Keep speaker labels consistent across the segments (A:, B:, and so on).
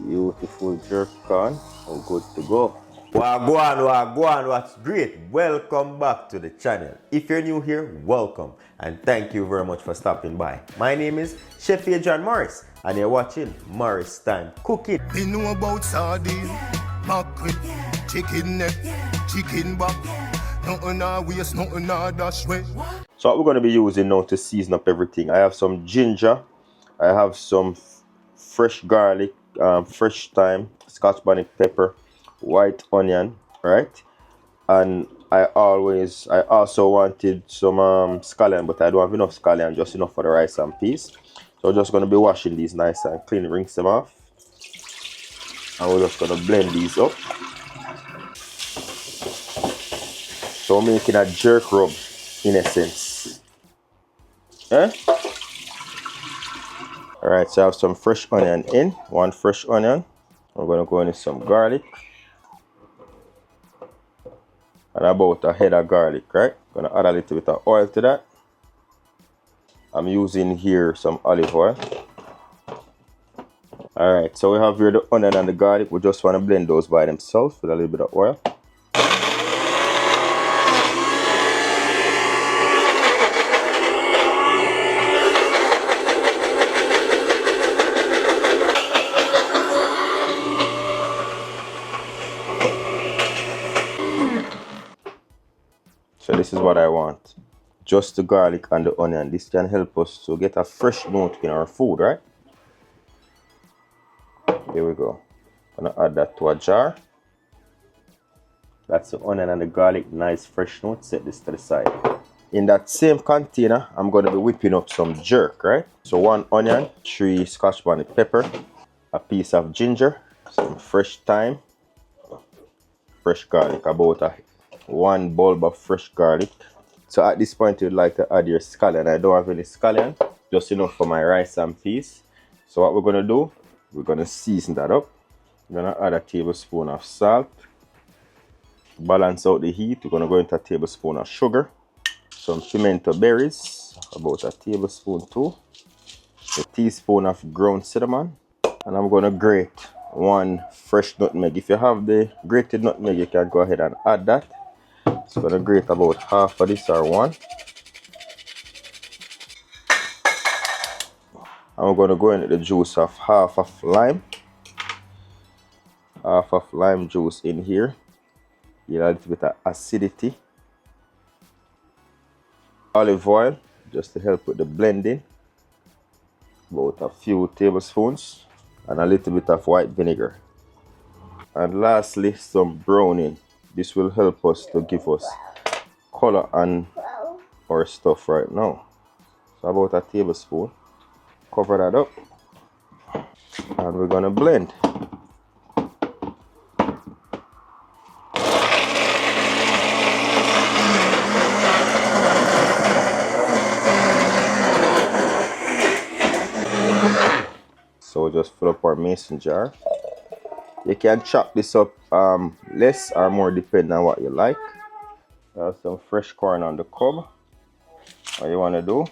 A: Beautiful jerk on. Oh, good to go. Wagwan, what's great? Welcome back to the channel. If you're new here, welcome. And thank you very much for stopping by. My name is Chef Adrian Morris, and you're watching Morris Time Cooking.
B: We know about sardine, mackerel, chicken neck, chicken back. Nothing I waste, nothing I dash way.
A: So what we're going to be using now to season up everything, I have some ginger, I have some fresh garlic, fresh thyme, scotch bonnet pepper, white onion, right? And I also wanted some scallion, but I don't have enough scallion, just enough for the rice and peas. So I'm just going to be washing these nice and clean, rinse them off. And we're just going to blend these up. So making a jerk rub in essence. Eh? Alright, so I have some fresh onion in, one fresh onion. I'm going to go in with some garlic. And about a head of garlic, right? I'm going to add a little bit of oil to that. I'm using here some olive oil. Alright, so we have here the onion and the garlic. We just want to blend those by themselves with a little bit of oil. So this is what I want. Just the garlic and the onion. This can help us to get a fresh note in our food, right? Here we go. I'm gonna add that to a jar. That's the onion and the garlic, nice fresh note. Set this to the side. In that same container, I'm gonna be whipping up some jerk, right? So 1 onion, 3 scotch bonnet pepper, a piece of ginger, some fresh thyme, fresh garlic, about 1 bulb of fresh garlic. So at this point you'd like to add your scallion. I don't have any scallion, just enough for my rice and peas. So what we're gonna do, we're gonna season that up. We're gonna add a tablespoon of salt. Balance out the heat. We're gonna go into a tablespoon of sugar, some pimento berries, about a tablespoon too, a teaspoon of ground cinnamon, and I'm gonna grate 1 fresh nutmeg. If you have the grated nutmeg, you can go ahead and add that. So I'm gonna grate about half of this or 1. And we're gonna go in with the juice of half of lime juice in here. You add a little bit of acidity. Olive oil, just to help with the blending. About a few tablespoons. And a little bit of white vinegar. And lastly, some browning. This will help us to give us color on our stuff right now. So about a tablespoon. Cover that up. And we're gonna blend. So just fill up our mason jar. You can chop this up less or more depending on what you like. Some fresh corn on the cob. What you want to do,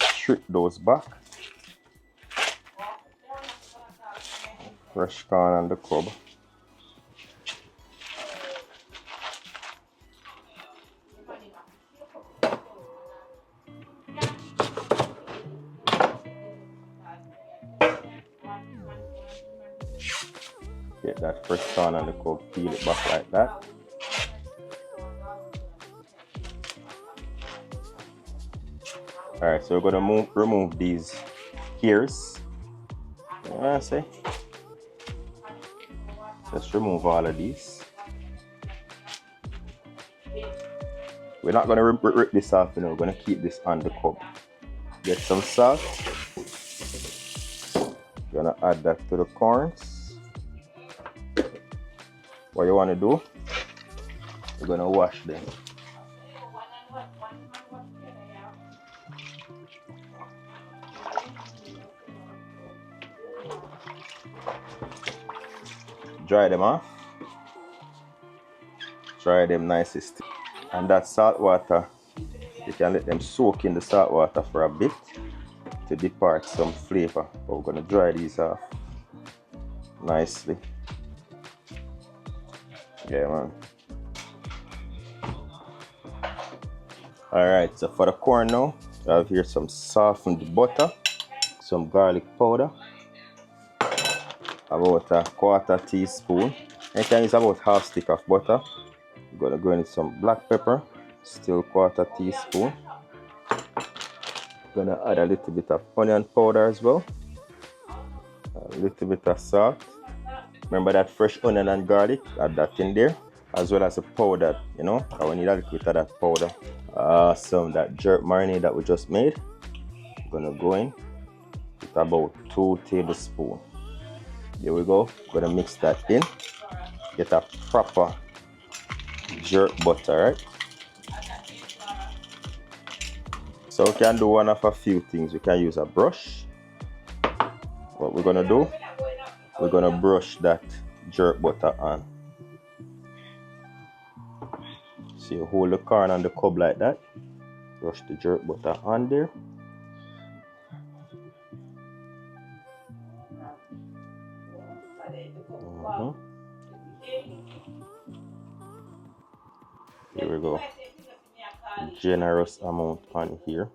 A: strip those back. Fresh corn on the cob. Get that fresh corn on the cob, peel it back like that. Alright, so we're gonna remove these hairs. See? Let's remove all of these. We're not gonna rip this off, you know, we're gonna keep this on the cob. Get some salt. You're gonna add that to the corns. What you want to do, you're going to wash them. Dry them off. Dry them nicely. And that salt water, you can let them soak in the salt water for a bit to depart some flavor. But we're going to dry these off. nicely. Yeah, man. Alright, so for the corn now, I have here some softened butter, some garlic powder, about a quarter teaspoon. You can use about half stick of butter. I'm gonna go in with some black pepper, still quarter teaspoon. Gonna add a little bit of onion powder as well, a little bit of salt. Remember that fresh onion and garlic, add that in there, as well as the powder, you know, I will need a little bit of that powder. Some that jerk marinade that we just made. I'm gonna go in with about 2 tablespoons. There we go. Gonna mix that in. Get a proper jerk butter, right? So we can do one of a few things. We can use a brush. What we're gonna do, we're gonna brush that jerk butter on. So you hold the corn on the cob like that. Brush the jerk butter on there. Here we go. Generous amount on here.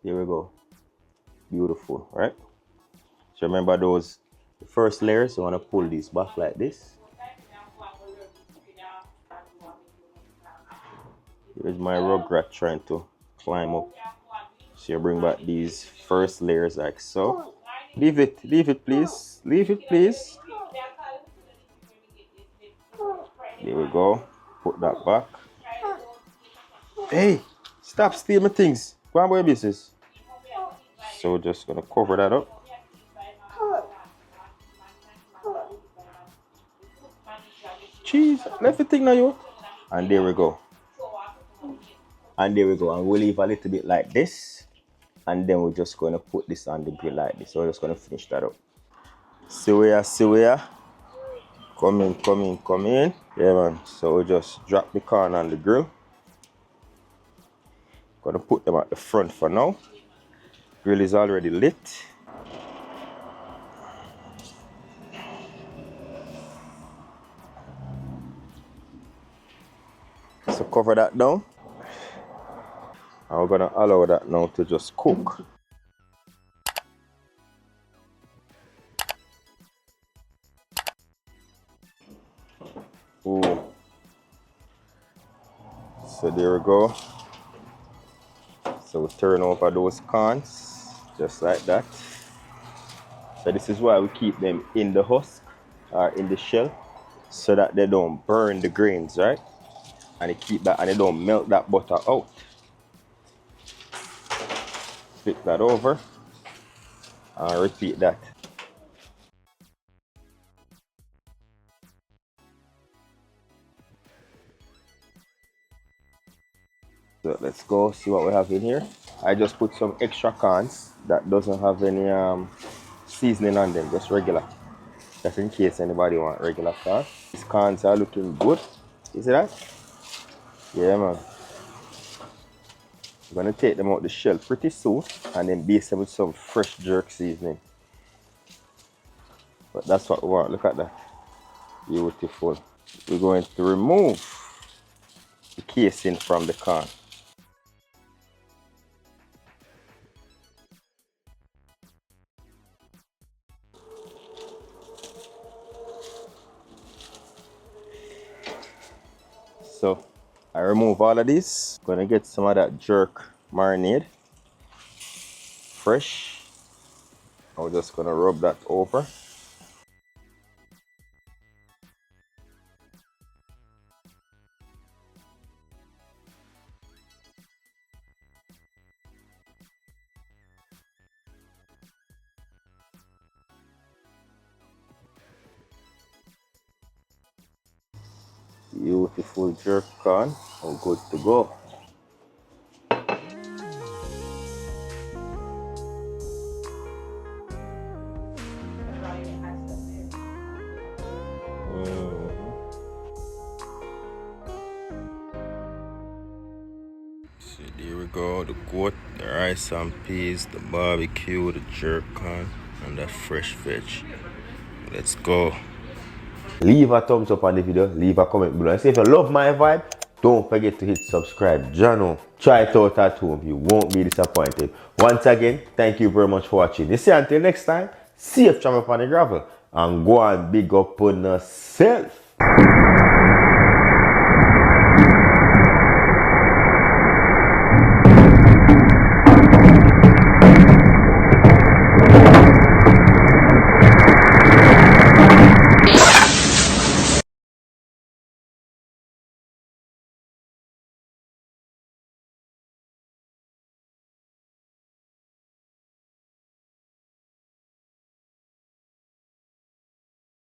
A: Here we go. Beautiful, right? So remember those first layers, you want to pull these back like this. Here's my rugrat trying to climb up. So you bring back these first layers like so. Leave it please. Leave it please. There we go. Put that back. Hey, stop stealing my things. Go on, boy, business. So we're just gonna cover that up. Cheese, left the thing now, you. And there we go. And there we go. And we'll leave a little bit like this. And then we're just gonna put this on the grill like this. So we're just gonna finish that up. See where. Come in. Yeah, man. So we just drop the corn on the grill. Gonna put them at the front for now. Grill is already lit. So cover that down. And we're gonna allow that now to just cook. Ooh. So there we go. So we turn over those corns just like that. So this is why we keep them in the husk or in the shell, so that they don't burn the grains, right? And they keep that, and they don't melt that butter out. Flip that over and repeat that. So let's go see what we have in here. I just put some extra corns that doesn't have any seasoning on them, just regular. Just in case anybody want regular corn. These corns are looking good. You see that? Yeah, man. I'm gonna take them out the shell pretty soon and then baste them with some fresh jerk seasoning. But that's what we want. Look at that. Beautiful. We're going to remove the casing from the corn. So I remove all of this. Gonna get some of that jerk marinade. Fresh. I'm just gonna rub that over. Beautiful jerk corn. All good to go. So there we go. the goat, the rice and peas, the barbecue, the jerk on, and that fresh veg. Let's go. Leave a thumbs up on the video, leave a comment below. And say if you love my vibe, don't forget to hit subscribe. Jano, try it out at home. You won't be disappointed. Once again, thank you very much for watching. You see, until next time, safe travel on the gravel. And go and big up on yourself.